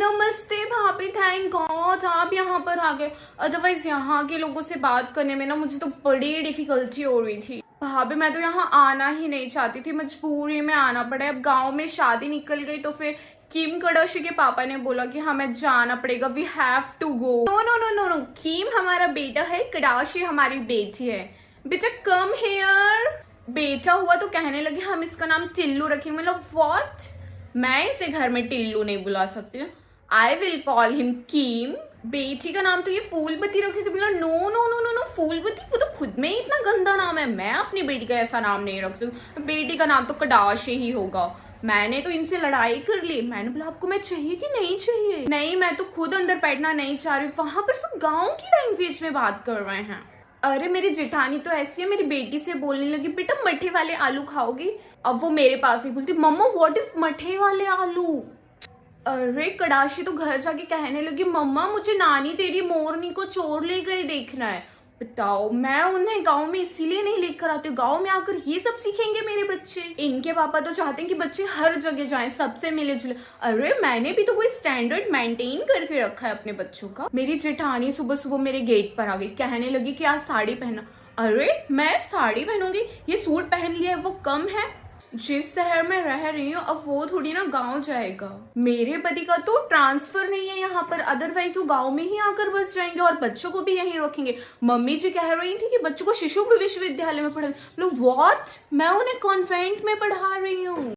नमस्ते भाभी, thank God आप यहाँ पर आ गए। अदरवाइज यहाँ के लोगों से बात करने में ना मुझे तो बड़ी डिफिकल्टी हो रही थी। भाभी मैं तो यहाँ आना ही नहीं चाहती थी, मजबूरी में आना पड़ा। अब गांव में शादी निकल गई तो फिर किम कार्दाशियन के पापा ने बोला कि हमें जाना पड़ेगा, we have to go. No no no no no, Kim हमारा बेटा है, कार्दाशियन हमारी बेटी है। बेटा कम हेयर। बेटा हुआ तो कहने लगे हम इसका नाम टिल्लू रखेंगे। मतलब व्हाट? मैं इसे घर में टिल्लू नहीं बुला सकती हूँ। I will call him Kim. बेटी का नाम तो ये फूलबती रखी थी। बोला no no no no no, Phoolbati वो तो खुद में ही इतना गंदा नाम है, मैं अपनी बेटी का ऐसा नाम नहीं रख सकती। बेटी का नाम तो कार्दाशियन ही होगा। मैंने तो इनसे लड़ाई कर ली। मैंने बोला आपको मैं चाहिए कि नहीं चाहिए? नहीं मैं तो खुद अंदर बैठना नहीं चाह रही। वहां पर सब गाँव की लैंग्वेज में बात कर रहे हैं। अरे मेरी जेठानी तो ऐसी है, मेरी बेटी से बोलने लगी बेटा मठे वाले आलू खाओगी। अब वो मेरे पास ही बोलती मम्मा व्हाट इज मठे वाले आलू। अरे कार्दाशियन तो घर जाके कहने लगी मम्मा मुझे नानी तेरी मोरनी को चोर ले गए देखना है। बताओ, मैं उन्हें गांव में इसीलिए नहीं लेकर आती। गांव में आकर ये सब सीखेंगे मेरे बच्चे। इनके पापा तो चाहते हैं कि बच्चे हर जगह जाएं, सबसे मिले जुले। अरे मैंने भी तो कोई स्टैंडर्ड मेंटेन करके रखा है अपने बच्चों का। मेरी जेठानी सुबह सुबह मेरे गेट पर आ गई, कहने लगी कि आज साड़ी पहना। अरे मैं साड़ी पहनूंगी? ये सूट पहन लिया है वो कम है? जिस शहर में रह रही हूँ अब वो थोड़ी ना गांव जाएगा। मेरे पति का तो ट्रांसफर नहीं है यहाँ पर, अदरवाइज वो गांव में ही आकर बस जाएंगे और बच्चों को भी यहीं रखेंगे। मम्मी जी कह रही थी कि बच्चों को शिशु विश्वविद्यालय में पढ़ा। मतलब व्हाट? मैं उन्हें कॉन्वेंट में पढ़ा रही हूँ।